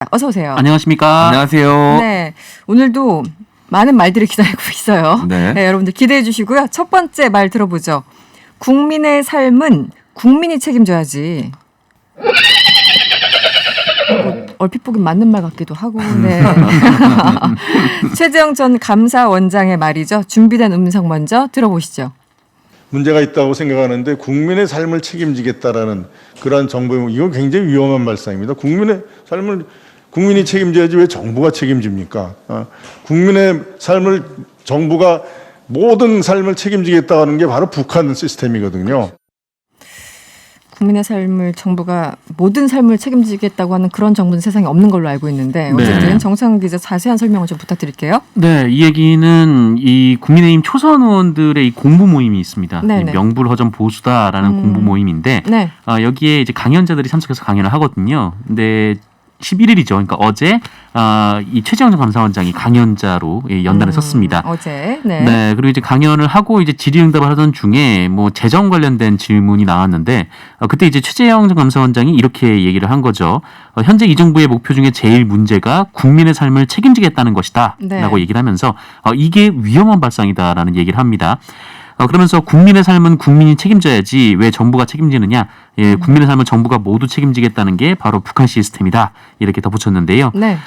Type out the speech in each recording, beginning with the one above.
어서 오세요. 안녕하십니까? 안녕하세요. 네, 오늘도 많은 말들을 기다리고 있어요. 네. 네, 여러분들 기대해 주시고요. 첫 번째 말 들어보죠. 국민의 삶은 국민이 책임져야지. 얼핏 보긴 맞는 말 같기도 하고. 네. 최재형 전 감사원장의 말이죠. 준비된 음성 먼저 들어보시죠. 문제가 있다고 생각하는데 국민의 삶을 책임지겠다라는 그러한 정부의 이거 굉장히 위험한 발상입니다. 국민의 삶을 국민이 책임져야지 왜 정부가 책임집니까? 국민의 삶을 정부가 모든 삶을 책임지겠다고 하는 게 바로 북한 시스템이거든요. 국민의 삶을 정부가 모든 삶을 책임지겠다고 하는 그런 정부는 세상에 없는 걸로 알고 있는데 어쨌든 네. 정상훈 기자 자세한 설명을 좀 부탁드릴게요. 네, 이 얘기는 이 국민의힘 초선 의원들의 이 공부 모임이 있습니다. 네네. 이 명불허전 보수다라는 공부 모임인데 네. 여기에 이제 강연자들이 참석해서 강연을 하거든요. 근데 11일이죠. 그러니까 어제 이 최재형 전 감사원장이 강연자로 연단을 섰습니다. 어제. 네. 네, 그리고 이제 강연을 하고 이제 질의응답을 하던 중에 뭐 재정 관련된 질문이 나왔는데 그때 이제 최재형 전 감사원장이 이렇게 얘기를 한 거죠. 현재 이 정부의 목표 중에 제일 문제가 국민의 삶을 책임지겠다는 것이다라고 네. 얘기를 하면서 이게 위험한 발상이다라는 얘기를 합니다. 그러면서 국민의 삶은 국민이 책임져야지 왜 정부가 책임지느냐? 예, 국민의 삶은 정부가 모두 책임지겠다는 게 바로 북한 시스템이다. 이렇게 덧붙였는데요. 네.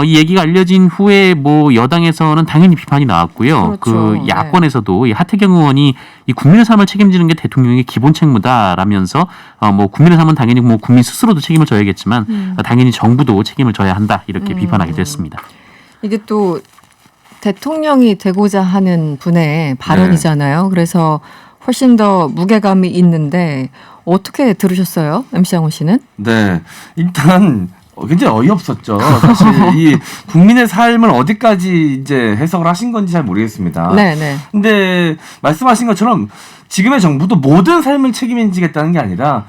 이 얘기가 알려진 후에 뭐 여당에서는 당연히 비판이 나왔고요. 그렇죠. 그 야권에서도 이 하태경 의원이 이 국민의 삶을 책임지는 게 대통령의 기본 책무다라면서 뭐 국민의 삶은 당연히 뭐 국민 스스로도 책임을 져야겠지만 당연히 정부도 책임을 져야 한다. 이렇게 비판하기도 했습니다. 이게 또 대통령이 되고자 하는 분의 발언이잖아요. 그래서 훨씬 더 무게감이 있는데 어떻게 들으셨어요? MC 양호 씨는? 네. 일단 굉장히 어이없었죠. 사실 이 국민의 삶을 어디까지 이제 해석을 하신 건지 잘 모르겠습니다. 네네. 근데 말씀하신 것처럼 지금의 정부도 모든 삶을 책임지겠다는 게 아니라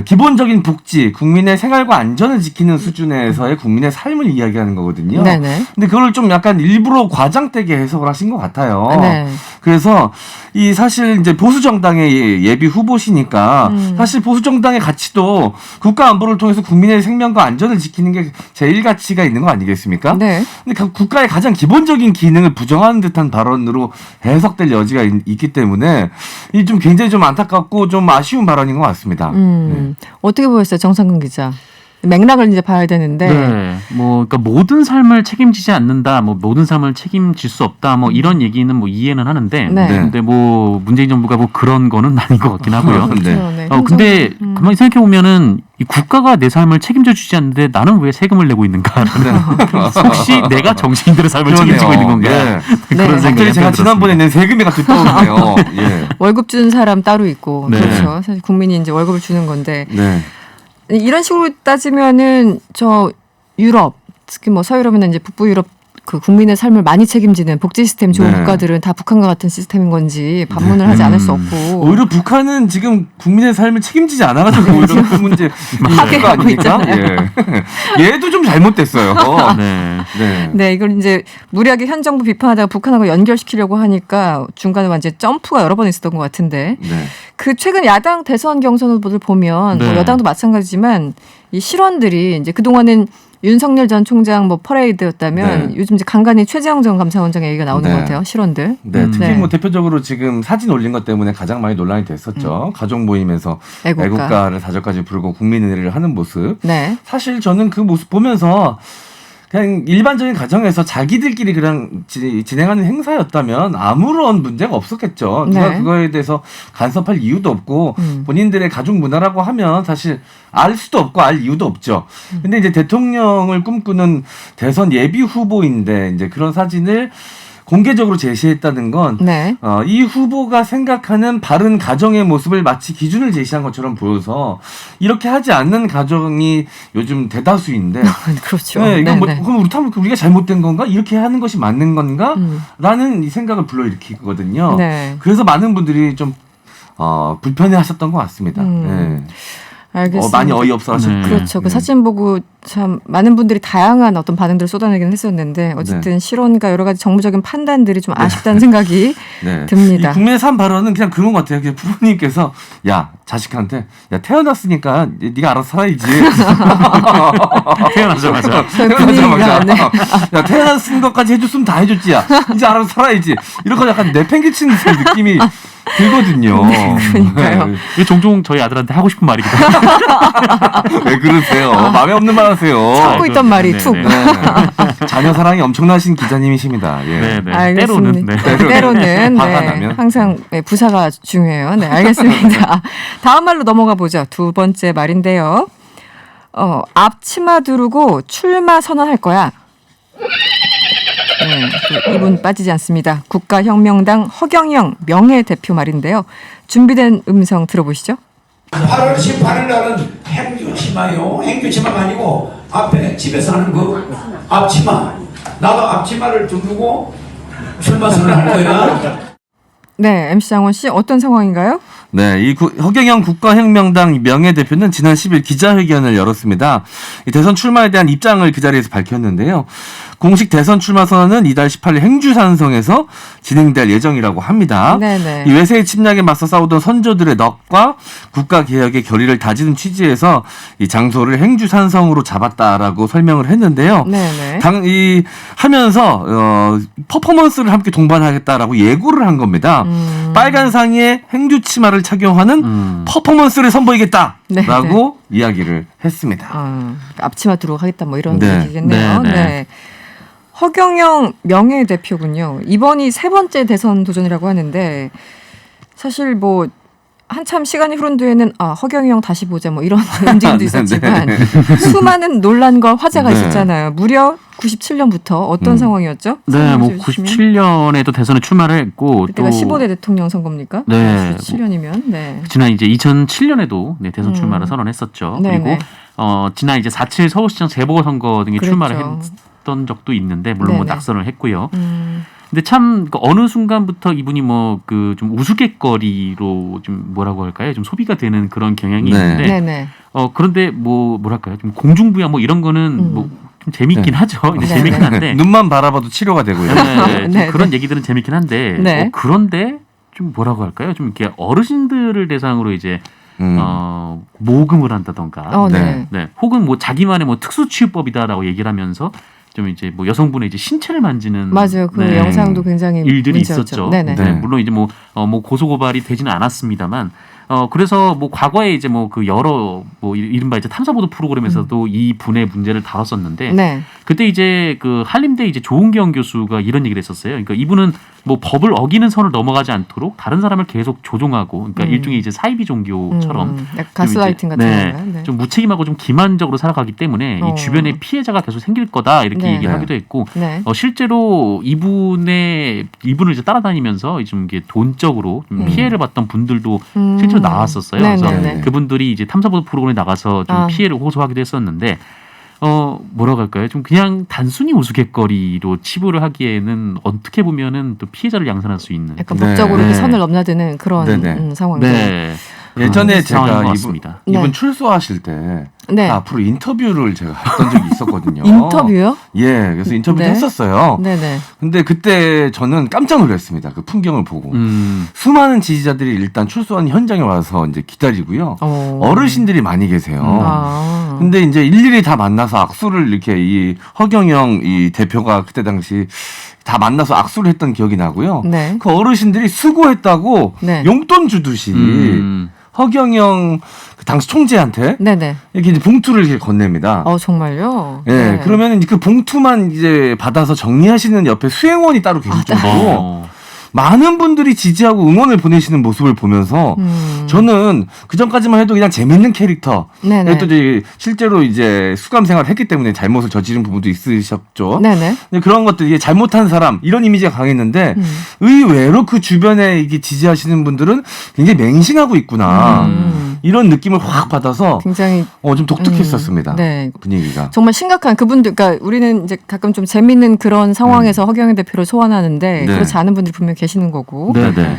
기본적인 복지, 국민의 생활과 안전을 지키는 수준에서의 국민의 삶을 이야기하는 거거든요. 네네. 근데 그걸 좀 약간 일부러 과장되게 해석을 하신 것 같아요. 네. 그래서 이 사실 이제 보수 정당의 예비 후보시니까 사실 보수 정당의 가치도 국가 안보를 통해서 국민의 생명과 안전을 지키는 게 제일 가치가 있는 거 아니겠습니까? 네. 근데 국가의 가장 기본적인 기능을 부정하는 듯한 발언으로 해석될 여지가 있기 때문에 이 좀 굉장히 좀 안타깝고 좀 아쉬운 발언인 것 같습니다. 네. 어떻게 보였어요, 정상근 기자? 맥락을 이제 봐야 되는데. 네, 뭐 그러니까 모든 삶을 책임지지 않는다, 뭐 모든 삶을 책임질 수 없다, 뭐 이런 얘기는 뭐 이해는 하는데, 네. 근데 뭐 문재인 정부가 뭐 그런 거는 아닌 것 같긴 하고요. 네. 네. 근데 가만히 생각해 보면은 이 국가가 내 삶을 책임져 주지 않는데 나는 왜 세금을 내고 있는가? 혹시 내가 정치인들의 삶을 책임지고 있는 건가? 네. 그런 네. 생각이 갑자기 제가 한편 지난번에 낸 세금이 갑자기 떠오르네요. 예. 월급 주는 사람 따로 있고. 네. 그렇죠. 사실 국민이 이제 월급을 주는 건데. 네. 이런 식으로 따지면은 저 유럽, 특히 뭐 서유럽이나 이제 북부 유럽 그 국민의 삶을 많이 책임지는 복지 시스템 좋은 네. 국가들은 다 북한과 같은 시스템인 건지 반문을 하지 않을 수 없고. 오히려 북한은 지금 국민의 삶을 책임지지 않아가지고 오히려 그 문제 이거 아닙니까? 예. 얘도 좀 잘못됐어요. 네. 네. 네, 이걸 이제 무리하게 현 정부 비판하다가 북한하고 연결시키려고 하니까 중간에 완전 점프가 여러 번 있었던 것 같은데 네. 그 최근 야당 대선 경선 후보들 보면 뭐 네. 여당도 마찬가지지만 이 실원들이 이제 그동안은 윤석열 전 총장 뭐 퍼레이드였다면 네. 요즘 이제 간간히 최재형 전 감사원장의 얘기가 나오는 네. 것 같아요. 실원들. 네, 특히 네. 뭐 대표적으로 지금 사진 올린 것 때문에 가장 많이 논란이 됐었죠. 가족 모임에서 애국가. 애국가를 다저까지 부르고 국민의례를 하는 모습. 네. 사실 저는 그 모습 보면서 그냥 일반적인 가정에서 자기들끼리 그냥 진행하는 행사였다면 아무런 문제가 없었겠죠. 누가 네. 그거에 대해서 간섭할 이유도 없고 본인들의 가족 문화라고 하면 사실 알 수도 없고 알 이유도 없죠. 근데 이제 대통령을 꿈꾸는 대선 예비 후보인데 이제 그런 사진을 공개적으로 제시했다는 건 네. 이 후보가 생각하는 바른 가정의 모습을 마치 기준을 제시한 것처럼 보여서 이렇게 하지 않는 가정이 요즘 대다수인데 그렇죠. 네, 이건 뭐, 네. 그럼 우리가 잘못된 건가? 이렇게 하는 것이 맞는 건가? 라는 이 생각을 불러일으키거든요. 네. 그래서 많은 분들이 좀 불편해 하셨던 것 같습니다. 네. 알겠습니다. 많이 어이없어하셨죠. 네. 그렇죠. 그 사진 보고 참 많은 분들이 다양한 어떤 반응들을 쏟아내긴 했었는데 어쨌든 실언과 여러 가지 정무적인 판단들이 좀 아쉽다는 생각이 네. 듭니다. 이 국민의 삶 발언은 그냥 그런 것 같아요. 그냥 부모님께서 야 자식한테 야 태어났으니까 네가 알아서 살아야지. 태어나자마자. 분위기가, 네. 야 태어났은 것까지 해줬으면 다 해줬지. 야 이제 알아서 살아야지. 이렇게 약간 내팽개치는 느낌이 들거든요. 그러니까요. 네. 이게 종종 저희 아들한테 하고 싶은 말이기도 하고. 왜 그러세요? 마음에 없는 말 하세요. 참고 있던 말이 네, 툭. 네. 네. 자녀 사랑이 엄청나신 기자님이십니다. 예. 네, 네. 알겠습니다. 때로는. 때로는 화가 네, 나면. 항상 네, 부사가 중요해요. 네, 알겠습니다. 다음 말로 넘어가 보죠. 두 번째 말인데요. 앞치마 두르고 출마 선언할 거야. 네, 또 이분 빠지지 않습니다. 국가혁명당 허경영 명예대표 말인데요. 준비된 음성 들어보시죠. 8월 18일 날은 행주치마요. 행주치마가 아니고 앞에 집에서 하는 그 앞치마. 나도 앞치마를 두르고 출마 선언할 거야. 네, MC 장원 씨 어떤 상황인가요? 네, 이 허경영 국가혁명당 명예대표는 지난 10일 기자회견을 열었습니다. 이 대선 출마에 대한 입장을 그 자리에서 밝혔는데요. 공식 대선 출마 선언은 이달 18일 행주산성에서 진행될 예정이라고 합니다. 네네. 이 외세의 침략에 맞서 싸우던 선조들의 넋과 국가개혁의 결의를 다지는 취지에서 이 장소를 행주산성으로 잡았다라고 설명을 했는데요. 네네. 하면서 퍼포먼스를 함께 동반하겠다라고 예고를 한 겁니다. 빨간 상의에 행주치마를 착용하는 퍼포먼스를 선보이겠다라고 네, 이야기를 했습니다. 앞치마 두르고 하겠다 뭐 이런 네. 얘기겠네요. 네, 네. 네. 허경영 명예대표군요. 이번이 세 번째 대선 도전이라고 하는데 사실 뭐 한참 시간이 흐른 뒤에는 허경영 다시 보자 뭐 이런 움직임도 있었지만 수많은 논란과 화제가 네. 있었잖아요. 무려 97년부터 어떤 상황이었죠? 네, 뭐 설명해 주시면. 97년에도 대선에 출마를 했고 그때가 또 15대 대통령 선거입니까? 네. 97년이면 네. 지난 이제 2007년에도 네, 대선 출마를 선언했었죠. 네네. 그리고 지난 이제 4.7 서울시장 재보궐선거 등에 그랬죠. 출마를 했던 적도 있는데 물론 뭐 네네. 낙선을 했고요. 근데 참 어느 순간부터 이분이 뭐 그 좀 우스갯거리로 좀 뭐라고 할까요? 좀 소비가 되는 그런 경향이 네. 있는데 네네. 그런데 뭐 뭐랄까요? 좀 공중부양 뭐 이런 거는 뭐 좀 재밌긴 네. 하죠. 이제 네. 재밌긴 한데 눈만 바라봐도 치료가 되고요. 네, 좀 네, 그런 네. 얘기들은 재밌긴 한데 네. 그런데 좀 뭐라고 할까요? 좀 이렇게 어르신들을 대상으로 이제 음. 모금을 한다던가 네. 네. 네. 혹은 뭐 자기만의 뭐 특수취업법이다라고 얘기를 하면서 좀 이제 뭐 여성분의 이제 신체를 만지는 맞아요. 그 네, 영상도 굉장히 일들이 문제였죠. 있었죠. 네네. 네. 물론 이제 뭐 고소 고발이 되지는 않았습니다만 그래서 뭐 과거에 이제 뭐 그 여러 뭐 이른바 이제 탐사보도 프로그램에서도 이 분의 문제를 다뤘었는데 네. 그때 이제 그 한림대 이제 조은경 교수가 이런 얘기를 했었어요. 그러니까 이분은 뭐 법을 어기는 선을 넘어가지 않도록 다른 사람을 계속 조종하고, 그러니까 일종의 이제 사이비 종교처럼 약간 가스라이팅 같은 네, 건가요? 네. 좀 무책임하고 좀 기만적으로 살아가기 때문에 이 주변에 피해자가 계속 생길 거다 이렇게 네. 얘기를 하기도 했고, 네. 실제로 이분을 이제 따라다니면서 좀 이게 돈적으로 좀 피해를 봤던 분들도 실제로 나왔었어요. 네, 그래서 네, 네. 그분들이 이제 탐사보도 프로그램에 나가서 좀 피해를 호소하기도 했었는데. 뭐라고 할까요? 좀 그냥 단순히 우스갯거리로 치부를 하기에는 어떻게 보면은 또 피해자를 양산할 수 있는. 약간 네. 법적으로 이렇게 네. 선을 넘나드는 그런 네네. 상황이죠. 네. 예전에 상황인 것 제가 같습니다. 이분 네. 출소하실 때 네. 앞으로 인터뷰를 제가 했던 적이 있었거든요. 인터뷰요? 예, 그래서 인터뷰도 네. 했었어요. 네네. 근데 그때 저는 깜짝 놀랐습니다. 그 풍경을 보고. 수많은 지지자들이 일단 출소한 현장에 와서 이제 기다리고요. 어르신들이 많이 계세요. 근데 이제 일일이 다 만나서 악수를 이렇게 이 허경영 이 대표가 그때 당시 다 만나서 악수를 했던 기억이 나고요. 네. 그 어르신들이 수고했다고 네. 용돈 주듯이 허경영 그 당시 총재한테 네네. 이렇게 이제 봉투를 이렇게 건넵니다. 정말요? 예, 네. 그러면 그 봉투만 이제 받아서 정리하시는 옆에 수행원이 따로 계실 정도로 많은 분들이 지지하고 응원을 보내시는 모습을 보면서 저는 그 전까지만 해도 그냥 재밌는 캐릭터. 네네. 또 이제 실제로 이제 수감 생활을 했기 때문에 잘못을 저지른 부분도 있으셨죠. 네네. 근데 그런 것들 이게 잘못한 사람 이런 이미지가 강했는데 의외로 그 주변에 이게 지지하시는 분들은 굉장히 맹신하고 있구나 이런 느낌을 확 받아서 굉장히 좀 독특했었습니다. 네. 분위기가. 정말 심각한 그분들, 그러니까 우리는 이제 가끔 좀 재밌는 그런 상황에서 허경영 대표를 소환하는데 네. 그렇지 않은 분들이 분명 계시는 거고. 네네.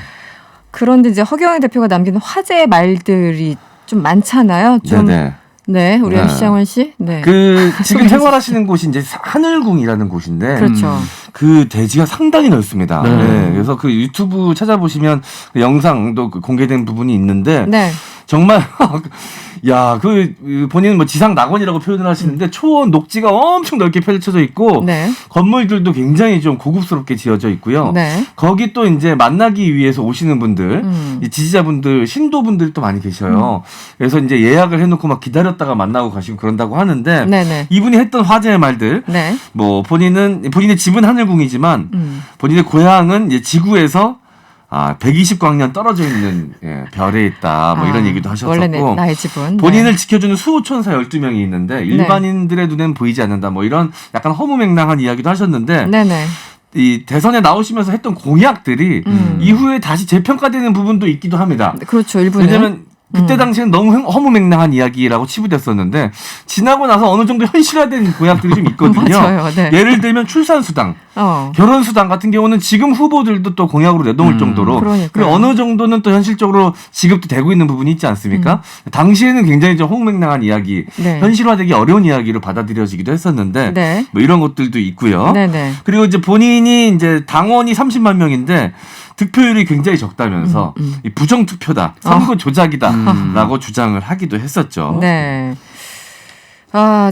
그런데 이제 허경영 대표가 남기는 화제의 말들이 좀 많잖아요. 좀 네네. 네, 우리 네. 시장원 씨. 네. 그 지금 생활하시는 곳이 이제 하늘궁이라는 곳인데 그렇죠. 그 대지가 상당히 넓습니다. 네. 네, 그래서 그 유튜브 찾아보시면 그 영상도 그 공개된 부분이 있는데 네. 정말 야, 그 본인은 뭐 지상 낙원이라고 표현을 하시는데 초원 녹지가 엄청 넓게 펼쳐져 있고 네. 건물들도 굉장히 좀 고급스럽게 지어져 있고요. 네. 거기 또 이제 만나기 위해서 오시는 분들, 이 지지자분들, 신도분들이 또 많이 계셔요. 그래서 이제 예약을 해놓고 막 기다렸다가 만나고 가시고 그런다고 하는데 네, 네. 이분이 했던 화제의 말들, 네. 뭐 본인의 집은 하늘궁이지만 본인의 고향은 이제 지구에서 120광년 떨어져 있는 별에 있다. 뭐 이런 얘기도 하셨었고. 원래 나의 집은. 본인을 네. 지켜주는 수호천사 12명이 있는데 일반인들의 눈엔 보이지 않는다. 뭐 이런 약간 허무맹랑한 이야기도 하셨는데 네네. 이 대선에 나오시면서 했던 공약들이 이후에 다시 재평가되는 부분도 있기도 합니다. 그렇죠. 일부는. 왜냐면 그때 당시에는 너무 허무맹랑한 이야기라고 치부됐었는데 지나고 나서 어느 정도 현실화된 공약들이 좀 있거든요. 맞아요. 네. 예를 들면 출산수당, 어. 결혼수당 같은 경우는 지금 후보들도 또 공약으로 내놓을 정도로 그러니까요. 그리고 어느 정도는 또 현실적으로 지급도 되고 있는 부분이 있지 않습니까? 당시에는 굉장히 좀 허무맹랑한 이야기, 네. 현실화되기 어려운 이야기로 받아들여지기도 했었는데 네. 뭐 이런 것들도 있고요. 네네. 그리고 이제 본인이 이제 당원이 30만 명인데 득표율이 굉장히 적다면서 이 부정투표다, 선거 조작이다라고 주장을 하기도 했었죠. 네.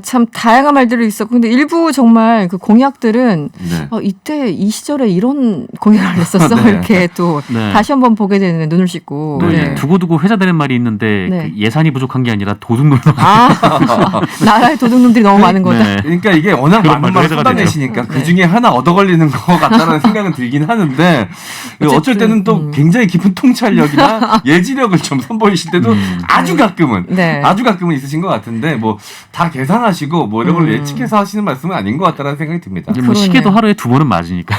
참 다양한 말들이 있었고 근데 일부 정말 그 공약들은 네. 이때 이 시절에 이런 공약을 했었어 네. 이렇게 또 네. 다시 한번 보게 되는 눈을 씻고 또 네. 이제 두고두고 회자되는 말이 있는데 네. 그 예산이 부족한 게 아니라 도둑놈. 나라의 도둑놈들이 너무 많은 거다. 네. 그러니까 이게 워낙 그런 많은 말도 말 해석가 쏟아내시니까 되죠. 그 중에 하나 얻어 걸리는 것 같다는 생각은 들긴 하는데 어쩔 때는 또 굉장히 깊은 통찰력이나 예지력을 좀 선보이실 때도 아주 가끔은 네. 아주 가끔은 있으신 것 같은데 뭐 다 계산하시고 뭐 이런 걸 예측해서 하시는 말씀은 아닌 것 같다는 생각이 듭니다. 뭐 시계도 하루에 2번은 맞으니까.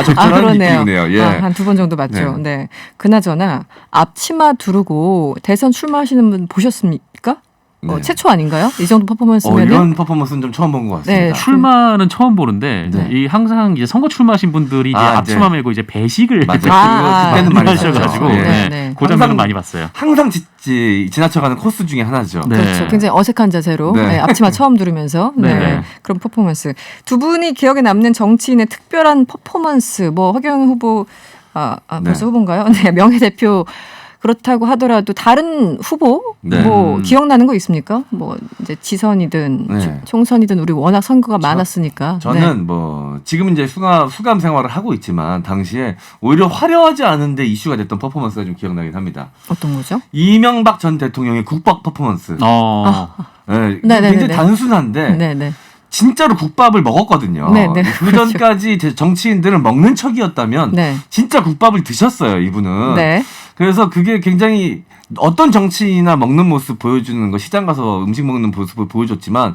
적절한 그러네요. 느낌이네요. 예. 한 2번 정도 맞죠. 네. 그나저나 앞치마 두르고 대선 출마하시는 분 보셨습니까? 네. 최초 아닌가요? 이 정도 퍼포먼스면은. 이런 퍼포먼스는 좀 처음 본 것 같습니다. 네. 출마는 처음 보는데 네. 이 항상 이제 선거 출마하신 분들이 이제 앞치마 네. 메고 이제 배식을 맞아요. 아, 그때는 많이 하셔가지고 봤죠. 예. 네, 네. 그 장면은 많이 봤어요. 항상 지나쳐가는 코스 중에 하나죠. 네. 그렇죠. 굉장히 어색한 자세로 네. 앞치마 처음 두르면서 네. 네. 그런 퍼포먼스. 두 분이 기억에 남는 정치인의 특별한 퍼포먼스. 뭐 허경영 후보 벌써 네. 후보인가요? 네, 명예대표 그렇다고 하더라도 다른 후보 네. 뭐 기억나는 거 있습니까? 뭐 이제 지선이든 네. 총선이든 우리 워낙 선거가 많았으니까. 저는 네. 뭐 지금은 이제 수감 생활을 하고 있지만 당시에 오히려 화려하지 않은데 이슈가 됐던 퍼포먼스가 좀 기억나긴 합니다. 어떤 거죠? 이명박 전 대통령의 국밥 퍼포먼스. 네, 네네네네. 굉장히 단순한데 네네. 진짜로 국밥을 먹었거든요. 네네. 그 전까지 정치인들은 먹는 척이었다면 네. 진짜 국밥을 드셨어요, 이분은. 네. 그래서 그게 굉장히 어떤 정치인이나 먹는 모습 보여주는 거, 시장 가서 음식 먹는 모습을 보여줬지만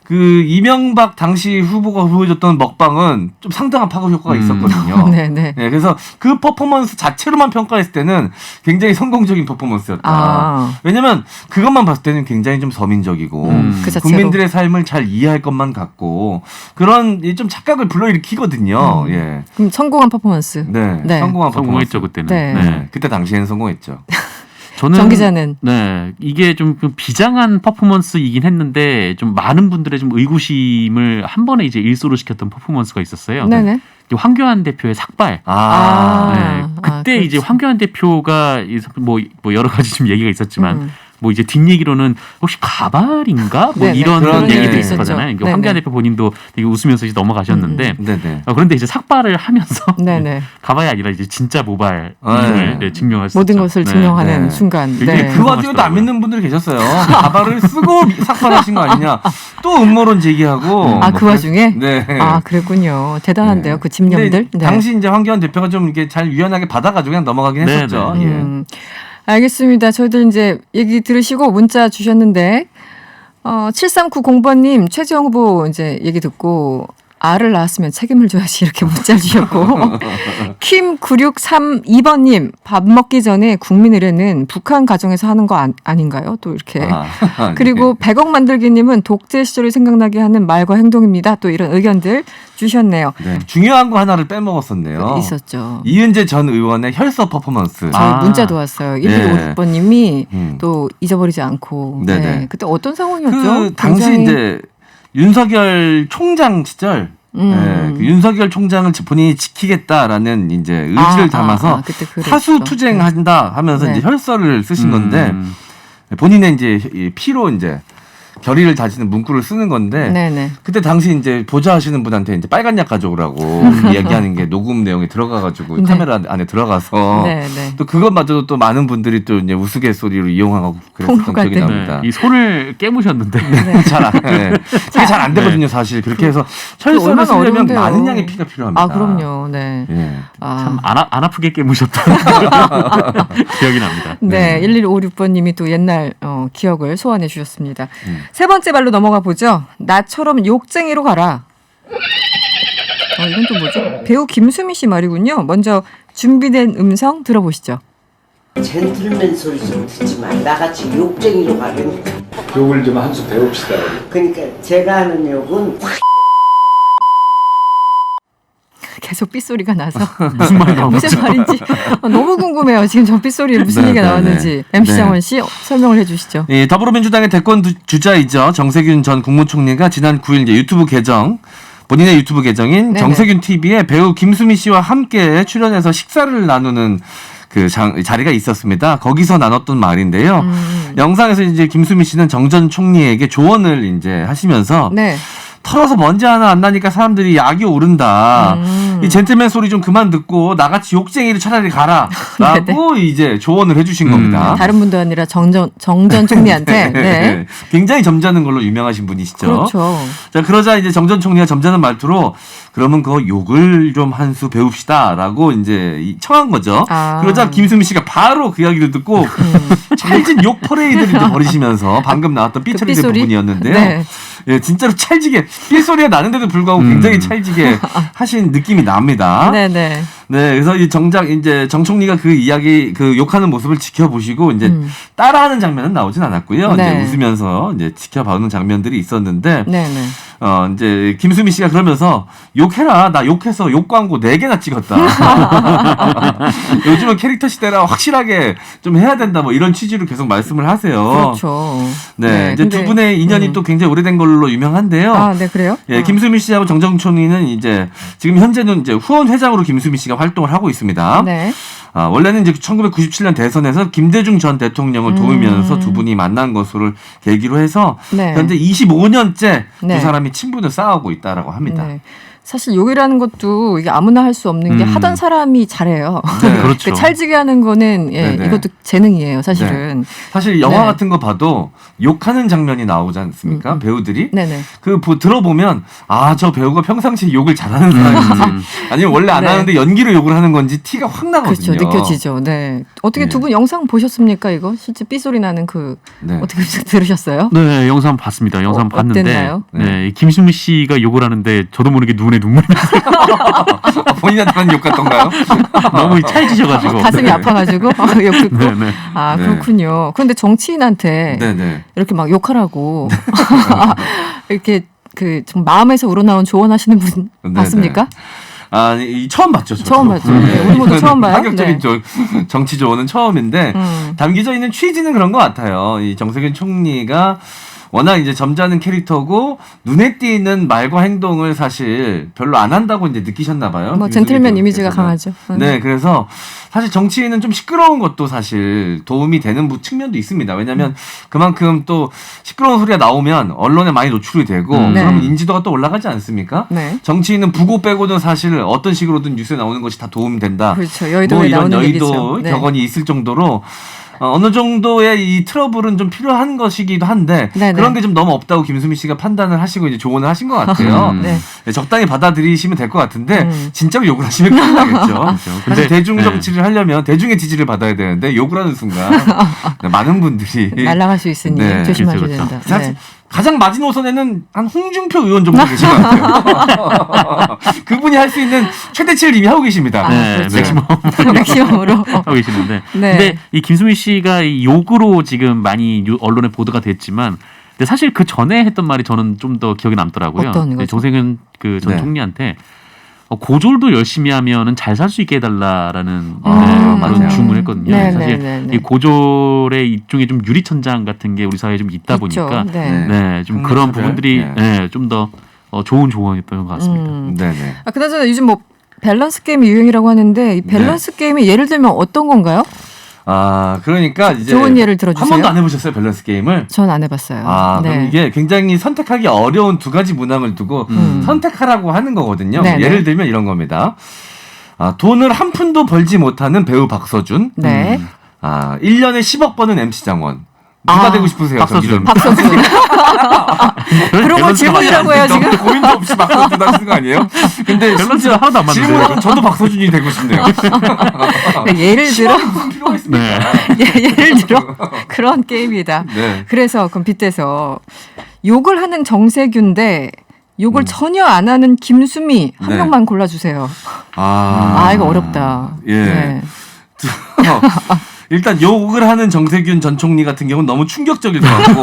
그 이명박 당시 후보가 보여줬던 먹방은 좀 상당한 파급 효과가 있었거든요. 네네. 네, 그래서 그 퍼포먼스 자체로만 평가했을 때는 굉장히 성공적인 퍼포먼스였다. 왜냐면 그것만 봤을 때는 굉장히 좀 서민적이고 그 자체로. 국민들의 삶을 잘 이해할 것만 같고 그런 좀 착각을 불러일으키거든요. 예. 그럼 성공한 퍼포먼스. 네, 네. 성공한 성공했죠 퍼포먼스. 그때는. 네. 네, 그때 당시에는 성공했죠. 저는 정 기자는 네 이게 좀 비장한 퍼포먼스이긴 했는데 좀 많은 분들의 좀 의구심을 한 번에 이제 일소로 시켰던 퍼포먼스가 있었어요. 네네. 황교안 대표의 삭발. 네, 그때 이제 그렇죠. 황교안 대표가 뭐 여러 가지 좀 얘기가 있었지만 뭐 이제 뒷얘기로는 혹시 가발인가 뭐 네네. 이런 그런 얘기도 얘기 있을 거잖아요. 있었죠. 그러니까 황교안 대표 본인도 되게 웃으면서 이제 넘어가셨는데 네네. 그런데 이제 삭발을 하면서 네네. 가발이 아니라 이제 진짜 모발을 네. 증명할 수 모든 있죠. 것을 네. 증명하는 네. 순간. 굉장히 네. 그 와중에도 안 믿는 분들이 계셨어요. 가발을 쓰고 삭발하신 거 아니냐. 또 음모론 제기하고. 그 와중에? 네. 그랬군요. 대단한데요. 네. 그 집념들. 근데 네. 당시 이제 황교안 대표가 좀 이렇게 잘 유연하게 받아가지고 그냥 넘어가긴 네, 했었죠. 네. 예. 알겠습니다. 저희들 이제 얘기 들으시고 문자 주셨는데 7390번님 최재형 후보 이제 얘기 듣고 알을 낳았으면 책임을 져야지 이렇게 문자 주셨고 킴 9632번님 밥 먹기 전에 국민의례는 북한 가정에서 하는 거 아닌가요? 또 이렇게 그리고 100억 만들기님은 독재 시절이 생각나게 하는 말과 행동입니다. 또 이런 의견들 주셨네요. 네, 중요한 거 하나를 빼먹었었네요. 있었죠. 이은재 전 의원의 혈서 퍼포먼스. 저희 문자도 왔어요. 1156번님이 또 잊어버리지 않고. 네네. 네. 그때 어떤 상황이었죠? 그 당시 굉장히- 이제 윤석열 총장 시절 그 윤석열 총장을 본인이 지키겠다라는 이제 의지를 담아서 그때 그랬죠. 사수 투쟁한다 하면서 네. 이제 혈서를 쓰신 건데 본인의 이제 이 피로 이제 결의를 다지는 문구를 쓰는 건데 네네. 그때 당시 이제 보좌하시는 분한테 이제 빨간 약 가져오라고 이야기하는 게 녹음 내용에 들어가가지고 네. 카메라 안에 들어가서 네네. 또 그것마저도 또 많은 분들이 또 이제 우스갯소리로 이용하고 그랬던 홍보가 기억이 된. 납니다. 이 손을 깨무셨는데 그게 잘 안 되거든요, 사실. 그렇게 해서 철선을 얼마나 쓰려면 어려운데요. 많은 양의 피가 필요합니다. 아 그럼요. 네. 예. 아. 안 아프게 깨무셨던 기억이 납니다. 네, 1156번님이 또 옛날 기억을 소환해 주셨습니다. 세 번째 발로 넘어가 보죠. 나처럼 욕쟁이로 가라. 이건 또 뭐죠? 배우 김수미 씨 말이군요. 먼저 준비된 음성 들어보시죠. 젠틀맨 소리 좀 듣지 마. 나같이 욕쟁이로 가려니까. 욕을 좀 한 수 배웁시다. 그러니까 제가 하는 욕은 계속 삐소리가 나서 무슨 말이 나오죠? 무슨 말인지 너무 궁금해요. 지금 저 삐소리에 무슨 네, 얘기가 네, 나왔는지 네. MC 네. 장원 씨 설명을 해주시죠. 예, 더불어민주당의 대권 주자이죠. 정세균 전 국무총리가 지난 9일 이제 유튜브 계정 본인의 유튜브 계정인 네네. 정세균 TV에 배우 김수미 씨와 함께 출연해서 식사를 나누는 그 자리가 있었습니다. 거기서 나눴던 말인데요. 영상에서 이제 김수미 씨는 정 전 총리에게 조언을 이제 하시면서 네. 털어서 먼지 하나 안 나니까 사람들이 약이 오른다. 이 젠틀맨 소리 좀 그만 듣고 나같이 욕쟁이를 차라리 가라라고 이제 조언을 해주신 겁니다. 다른 분도 아니라 정 전 총리한테. 네. 굉장히 점잖은 걸로 유명하신 분이시죠. 그렇죠. 자, 그러자 이제 정 전 총리가 점잖은 말투로 그러면 그거 욕을 좀 한 수 배웁시다라고 이제 청한 거죠. 아. 그러자 김수미 씨가 바로 그 이야기를 듣고 찰진 욕 퍼레이드를 이제 벌이시면서 방금 나왔던 삐처리된 삐소리? 부분이었는데요. 네. 예, 진짜로 찰지게 삐소리가 나는데도 불구하고 굉장히 찰지게 하신 느낌이 납니다. 네네. 네, 그래서 이 정작 이제 정 총리가 그 이야기 그 욕하는 모습을 지켜보시고 이제 따라하는 장면은 나오진 않았고요. 네. 이제 웃으면서 이제 지켜봐오는 장면들이 있었는데, 네네. 이제 김수미 씨가 그러면서 욕해라, 나 욕해서 욕 광고 4개나 찍었다. 요즘은 캐릭터 시대라 확실하게 좀 해야 된다, 뭐 이런 취지로 계속 말씀을 하세요. 그렇죠. 네, 이제 근데- 두 분의 인연이 또 굉장히 오래된 걸로 유명한데요. 아, 네, 그래요? 예, 김수미 씨하고 정정 총리는 이제 지금 현재는 이제 후원 회장으로 김수미 씨가 활동을 하고 있습니다. 네. 원래는 이제 1997년 대선에서 김대중 전 대통령을 도우면서 두 분이 만난 것을 계기로 해서 네. 현재 25년째 네. 두 사람이 친분을 쌓아오고 있다라고 합니다. 네. 사실 욕이라는 것도 이게 아무나 할 수 없는 게 하던 사람이 잘해요. 네. 그렇죠. 그 찰지게 하는 거는 네네. 이것도 재능이에요, 사실은. 사실 영화 네. 같은 거 봐도 욕하는 장면이 나오지 않습니까? 배우들이 네네. 들어보면 저 배우가 평상시에 욕을 잘하는 사람인지 아니면 원래 안 네. 하는데 연기로 욕을 하는 건지 티가 확 나거든요. 그렇죠, 느껴지죠. 네. 어떻게 네. 두 분 영상 보셨습니까? 이거 실제 삐소리 나는 그 네. 어떻게 들으셨어요? 네, 영상 봤습니다. 영상 봤는데, 어땠나요? 네, 김수미 씨가 욕을 하는데 저도 모르게 눈에 눈물이 본인한테만 욕 같던가요? 너무 찰지셔가지고 가슴이 아파가지고 욕 듣고. 네, 네. 아 네. 그렇군요. 그런데 정치인한테 네네. 이렇게 막 욕하라고 이렇게 그 좀 마음에서 우러나온 조언하시는 분 네네. 봤습니까? 처음 봤죠. 저도. 처음 봤죠. 네, 우리 모두 처음 봐요. 파격적인 네. 정치 조언은 처음인데 담겨져 있는 취지는 그런 것 같아요. 이 정세균 총리가 워낙 이제 점잖은 캐릭터고 눈에 띄는 말과 행동을 사실 별로 안 한다고 이제 느끼셨나 봐요. 뭐 김수미 젠틀맨 이미지가 배우께서는. 강하죠. 네, 그래서 사실 정치인은 좀 시끄러운 것도 사실 도움이 되는 측면도 있습니다. 왜냐하면 그만큼 또 시끄러운 소리가 나오면 언론에 많이 노출이 되고 네. 그러면 인지도가 또 올라가지 않습니까? 네. 정치인은 부고 빼고는 사실 어떤 식으로든 뉴스에 나오는 것이 다 도움된다. 그렇죠. 여의도에 뭐 이런 나오는 여의도 얘기죠. 네. 격언이 있을 정도로 어느 정도의 이 트러블은 좀 필요한 것이기도 한데 네네. 그런 게 좀 너무 없다고 김수미 씨가 판단을 하시고 이제 조언을 하신 것 같아요. 네. 네, 적당히 받아들이시면 될 것 같은데 진짜로 욕을 하시면 큰일 나겠죠. 근데 사실 대중 정치를 하려면 대중의 지지를 받아야 되는데 욕을 하는 순간 많은 분들이 날아갈 수 있으니 네, 조심하셔야 그렇죠, 된다. 사실 네. 가장 마지노선에는 한 홍준표 의원 정도 계신 것 같아요. 그분이 할 수 있는 최대치를 이미 하고 계십니다. 네, 그렇죠. 맥시멈 맥시멈으로. 하고 계시는데. 네. 근데 이 김수미 씨가 이 욕으로 지금 많이 언론에 보도가 됐지만, 근데 사실 그 전에 했던 말이 저는 좀 더 기억에 남더라고요. 어떤 거죠? 정세균 그 전 네. 총리한테 고졸도 열심히 하면은 잘 살 수 있게 해달라라는 맞아요. 그런 주문했거든요. 네, 사실 네, 네, 네. 이 고졸의 일종의 좀 유리천장 같은 게 우리 사회에 좀 있다 있죠. 보니까 네. 네, 좀 학력 그런 차별? 부분들이 네. 네, 좀 더 좋은 조언이었던 것 같습니다. 네네. 그나저나 요즘 뭐 밸런스 게임이 유행이라고 하는데 이 밸런스 게임이 예를 들면 어떤 건가요? 그러니까 이제 좋은 예를 들어주세요. 한 번도 안 해보셨어요 밸런스 게임을? 전 안 해봤어요. 그럼 네. 이게 굉장히 선택하기 어려운 두 가지 문항을 두고 선택하라고 하는 거거든요. 네네. 예를 들면 이런 겁니다. 돈을 한 푼도 벌지 못하는 배우 박서준. 네. 1년에 10억 버는 MC 장원. 누가 되고 싶으세요? 박서준. 박서준. 그런 거 밸런스가 질문이라고 해요 지금. 너무 고민도 없이 박서준 하시는 거 아니에요? 근데 밸런스가 하나도 안 맞는데. 질문하고 저도 박서준이 되고 싶네요. 예를 들어 무슨 필요가 있습니까? 네. 예를 들어 그런 게임이다. 네. 그래서 그럼 빗대서 욕을 하는 정세균 대 욕을 전혀 안 하는 김수미 한 네. 명만 골라주세요. 이거 어렵다. 예. 네. 일단 욕을 하는 정세균 전 총리 같은 경우는 너무 충격적일 것 같고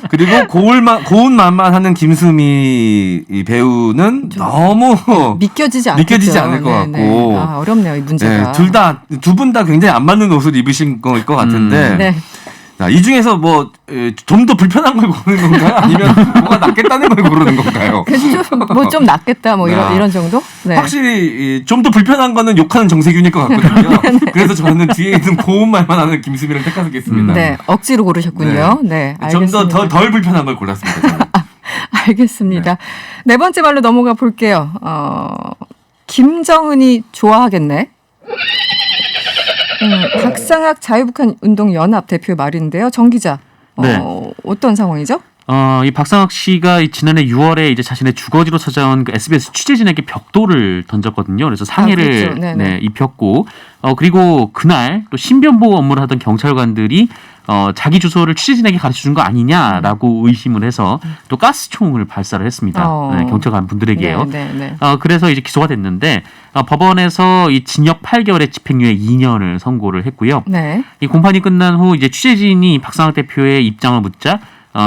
그리고 고운만만하는 김수미 이 배우는 너무 믿겨지지 않을 것 같고 어렵네요 이 문제가. 두 분 다 굉장히 안 맞는 옷을 입으신 거일 것 같은데 네. 이 중에서 뭐 좀 더 불편한 걸 고르는 건가요? 아니면 뭐가 낫겠다는 걸 고르는 건가요? 그래서 좀 낫겠다 뭐 이런 정도? 네. 확실히 좀 더 불편한 거는 욕하는 정세균일 것 같거든요. 네. 그래서 저는 뒤에 있는 고운 말만 하는 김수미를 택하겠습니다. 네, 억지로 고르셨군요. 네, 좀 알겠습니다. 더 덜 불편한 걸 골랐습니다. 저는. 알겠습니다. 네 번째 말로 넘어가 볼게요. 김정은이 좋아하겠네. 박상학 자유북한 운동 연합 대표 말인데요. 정 기자, 네. 어떤 상황이죠? 이 박상학 씨가 지난해 6월에 이제 자신의 주거지로 찾아온 그 SBS 취재진에게 벽돌을 던졌거든요. 그래서 상해를 그렇죠. 네네. 입혔고, 그리고 그날 또 신변보호 업무를 하던 경찰관들이 자기 주소를 취재진에게 가르쳐 준 거 아니냐라고 의심을 해서 또 가스총을 발사를 했습니다. 네, 경찰관 분들에게요. 네. 그래서 이제 기소가 됐는데 법원에서 이 징역 8개월에 집행유예 2년을 선고를 했고요. 네. 이 공판이 끝난 후 이제 취재진이 박상학 대표의 입장을 묻자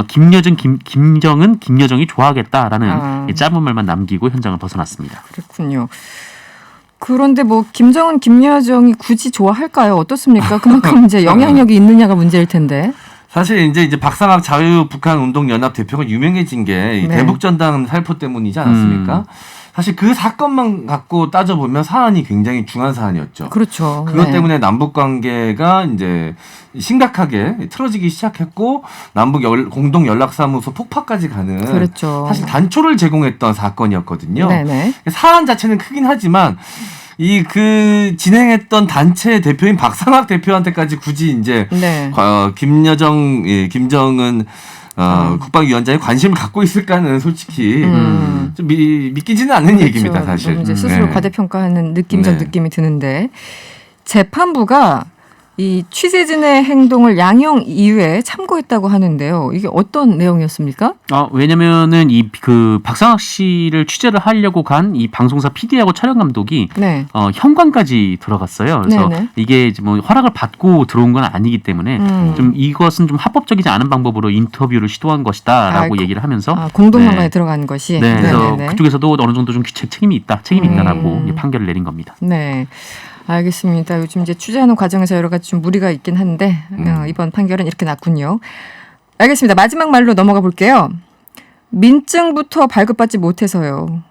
김정은, 김여정이 좋아하겠다라는 짧은 말만 남기고 현장을 벗어났습니다. 그렇군요. 그런데 뭐 김정은, 김여정이 굳이 좋아할까요? 어떻습니까? 그만큼 이제 영향력이 있느냐가 문제일 텐데. 사실 이제 박상학 자유북한운동연합 대표가 유명해진 게 이 네. 대북전당 살포 때문이지 않았습니까? 사실 그 사건만 갖고 따져보면 사안이 굉장히 중요한 사안이었죠. 그렇죠. 그것 네. 때문에 남북 관계가 이제 심각하게 틀어지기 시작했고 남북 공동 연락사무소 폭파까지 가는 그렇죠. 사실 단초를 제공했던 사건이었거든요. 네네. 사안 자체는 크긴 하지만 진행했던 단체 대표인 박상학 대표한테까지 굳이 이제 네. 김여정, 김정은 국방위원장이 관심을 갖고 있을까는 솔직히 좀 믿기지는 않는 얘기입니다, 사실. 좀 이제 스스로 네. 과대평가하는 느낌적 네. 느낌이 드는데 재판부가 이 취재진의 행동을 양형 이유에 참고했다고 하는데요. 이게 어떤 내용이었습니까? 왜냐면은 그 박상학 씨를 취재를 하려고 간 이 방송사 PD하고 촬영 감독이 네. 현관까지 들어갔어요. 그래서 네네. 이게 이제 뭐 허락을 받고 들어온 건 아니기 때문에 좀 이것은 좀 합법적이지 않은 방법으로 인터뷰를 시도한 것이다라고 얘기를 하면서 공동현관에 네. 들어간 것이. 네, 그래서 네네네. 그쪽에서도 어느 정도 좀 책임이 있다라고 판결을 내린 겁니다. 네. 알겠습니다. 요즘 이제 취재하는 과정에서 여러 가지 좀 무리가 있긴 한데 이번 판결은 이렇게 났군요. 알겠습니다. 마지막 말로 넘어가 볼게요. 민증부터 발급받지 못해서요.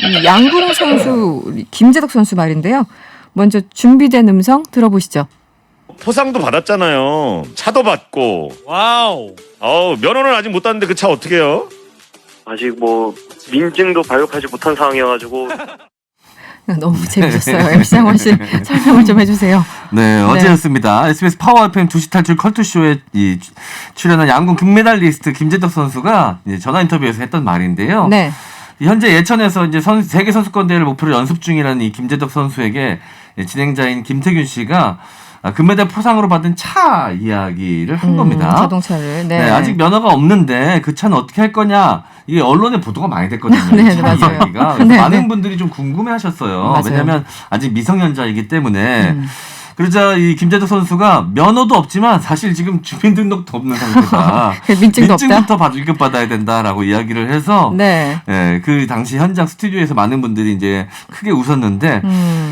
이 양궁 선수 김재덕 선수 말인데요. 먼저 준비된 음성 들어보시죠. 포상도 받았잖아요. 차도 받고. 와우. 면허는 아직 못 땄는데 그 차 어떻게 해요? 아직 뭐 민증도 발급하지 못한 상황이어가지고 너무 재밌었어요. MC 장원 씨 설명을 좀 해주세요. 네, 어제였습니다. SBS 파워 FM 주식 탈출 컬투쇼에 출연한 양궁 금메달리스트 김재덕 선수가 이제 전화 인터뷰에서 했던 말인데요. 네. 현재 예천에서 이제 세계 선수권 대회를 목표로 연습 중이라는 이 김재덕 선수에게 진행자인 김태균 씨가 금메달 포상으로 받은 차 이야기를 한 겁니다. 자동차를. 네. 네, 아직 면허가 없는데 그 차는 어떻게 할 거냐. 이게 언론에 보도가 많이 됐거든요. 네, 차 맞아요. 이야기가. 그래서 네, 많은 네. 분들이 좀 궁금해하셨어요. 맞아요. 왜냐하면 아직 미성년자이기 때문에. 그러자 이 김재덕 선수가 면허도 없지만 사실 지금 주민등록도 없는 상태다. 민증도 민증부터 발급받아야 된다라고 이야기를 해서 네. 예, 그 당시 현장 스튜디오에서 많은 분들이 이제 크게 웃었는데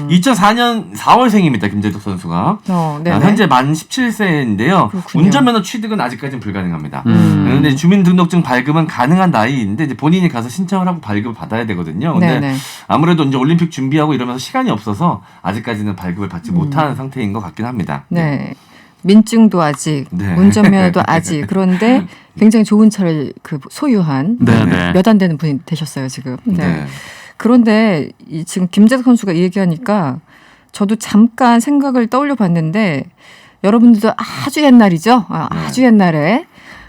2004년 4월생입니다. 김재덕 선수가. 네네. 현재 만 17세인데요. 그렇군요. 운전면허 취득은 아직까지는 불가능합니다. 그런데 주민등록증 발급은 가능한 나이인데 이제 본인이 가서 신청을 하고 발급을 받아야 되거든요. 근데 네네. 아무래도 이제 올림픽 준비하고 이러면서 시간이 없어서 아직까지는 발급을 받지 못하는 상태인 것 같긴 합니다. 네. 민증도 아직, 네. 운전면허도 아직. 그런데 굉장히 좋은 차를 그 소유한 네네. 몇 안 되는 분이 되셨어요, 지금. 네. 네. 그런데 지금 김재덕 선수가 이 얘기하니까 저도 잠깐 생각을 떠올려 봤는데 여러분들도 아주 옛날이죠? 아주 옛날에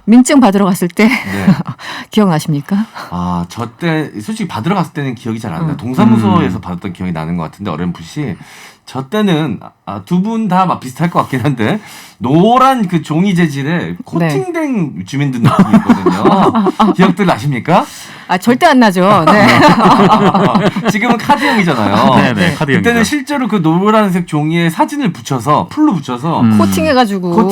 민증 받으러 갔을 때 네. 기억나십니까? 아, 저 때 솔직히 받으러 갔을 때는 기억이 잘 안 나요. 동사무소에서 받았던 기억이 나는 것 같은데 어렴풋이 저 때는 두 분 다 막 비슷할 것 같긴 한데 노란 그 종이 재질의 코팅된 주민등록증이 있거든요. 기억들 나십니까? 절대 안 나죠. 네. 지금은 카드형이잖아요. 네네. 카드형이죠. 그때는 실제로 그 노란색 종이에 사진을 붙여서 풀로 붙여서 코팅해가지고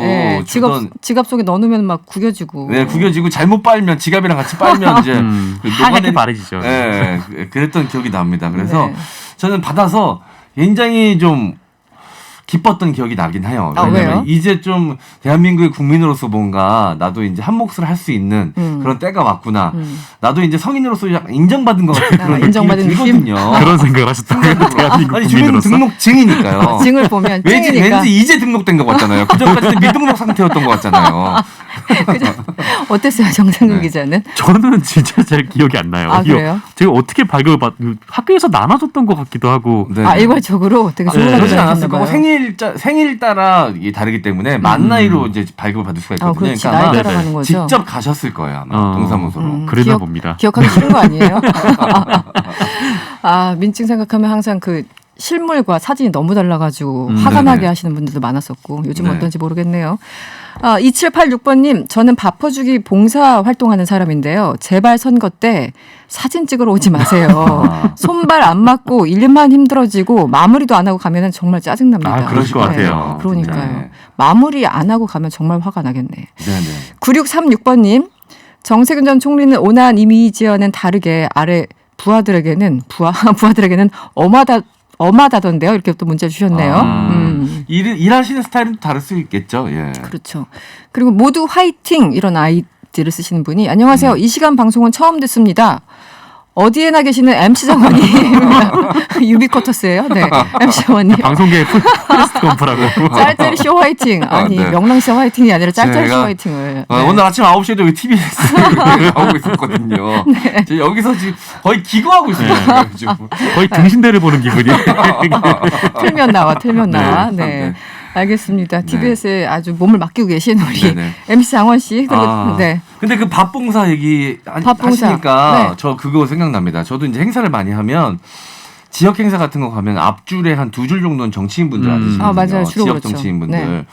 네, 주던- 지갑 속에 넣어놓으면 막 구겨지고. 네, 구겨지고 잘못 빨면 지갑이랑 같이 빨면 이제 그 하얗게 녹아내리- 바래지죠. 네, 그랬던 기억이 납니다. 그래서 네. 저는 받아서 굉장히 좀 기뻤던 기억이 나긴 해요. 왜요? 왜냐면 이제 좀 대한민국의 국민으로서 뭔가 나도 이제 한 몫을 할 수 있는 그런 때가 왔구나. 나도 이제 성인으로서 약간 인정받은 것 같은 그런 인정받은 느낌이 느낌? 들거든요. 그런 생각을 하셨다고요? 대한민국 아니 국민으로서. 주민등록증이니까요. 증을 보면 왠지 증이니까. 이제 등록된 것 같잖아요. 그전까지는 미등록 상태였던 것 같잖아요. 어땠어요, 정상근 네. 기자는? 저는 진짜 잘 기억이 안 나요. 아, 그래요? 제가 어떻게 발급을 학교에서 나눠줬던 것 같기도 하고. 네. 일괄적으로 되게 좋은 네. 날 그러진 않았을 거고 생일 따라 이게 다르기 때문에 만 나이로 이제 발급을 받을 수가 있거든요. 그렇지. 그러니까 나이 아마 따라가는 거죠. 직접 가셨을 거예요. 아마 동사무소로. 그러나 봅니다. 기억하기 싫은 거 아니에요? 민증 생각하면 항상 그 실물과 사진이 너무 달라가지고 화가 네네. 나게 하시는 분들도 많았었고 요즘 네. 어떤지 모르겠네요. 2786번님, 저는 바퍼주기 봉사 활동하는 사람인데요. 제발 선거 때 사진 찍으러 오지 마세요. 손발 안 맞고 일만 힘들어지고 마무리도 안 하고 가면 정말 짜증납니다. 그러실 것 같아요. 그러니까요. 네. 마무리 안 하고 가면 정말 화가 나겠네. 네네. 9636번님, 정세균 전 총리는 온화한 이미지와는 다르게 아래 부하들에게는 엄하다던데요. 이렇게 또 문자 주셨네요. 일하시는 스타일은 다를 수 있겠죠. 예. 그렇죠. 그리고 모두 화이팅 이런 아이디를 쓰시는 분이 안녕하세요. 이 시간 방송은 처음 듣습니다. 어디에나 계시는 MC 장원님 유비쿼터스예요. 네, MC 장원님. 방송계의 프레스트 건프라고. 짤짤이 쇼 화이팅. 아니 네. 명랑쇼 화이팅이 아니라 짤짤이 쇼 제가, 화이팅을. 오늘 아침 9시에도 여기 TBS 나오고 있었거든요. 저 여기서 지금 거의 기거하고 있어요. 지금. 거의 등신대를 보는 기분이. 틀면 나와. 네. 네. 알겠습니다. TBS에 아주 몸을 맡기고 계신 우리 네네. MC 장원 씨. 그리고 네. 근데 그 밥봉사 얘기 밥봉사. 하시니까 네. 저 그거 생각납니다. 저도 이제 행사를 많이 하면 지역 행사 같은 거 가면 앞줄에 한 2줄 정도는 정치인분들 앉으시거든요. 맞아요. 주로 지역 그렇죠. 정치인분들. 네.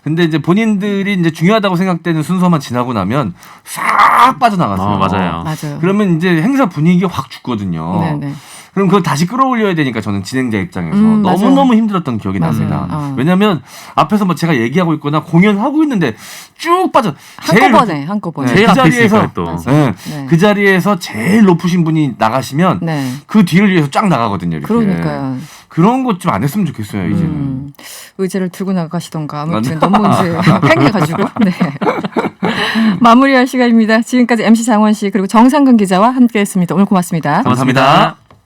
근데 이제 본인들이 이제 중요하다고 생각되는 순서만 지나고 나면 싹 빠져나갔어요. 맞아요. 그러면 이제 행사 분위기가 확 죽거든요. 네네. 그럼 그걸 다시 끌어올려야 되니까 저는 진행자 입장에서 맞아요. 너무너무 힘들었던 기억이 납니다. 왜냐하면 앞에서 뭐 제가 얘기하고 있거나 공연하고 있는데 쭉 빠져. 한꺼번에. 제일 그 앞에 자리에서 있으니까 또. 네, 네. 그 자리에서 제일 높으신 분이 나가시면 네. 그 뒤를 위해서 쫙 나가거든요. 이렇게. 그러니까요. 그런 것 좀 안 했으면 좋겠어요. 이제는. 의자를 들고 나가시던가 아무튼 너무 이제 팽개가지고. 네. 마무리할 시간입니다. 지금까지 MC 장원 씨 그리고 정상근 기자와 함께했습니다. 오늘 고맙습니다. 감사합니다.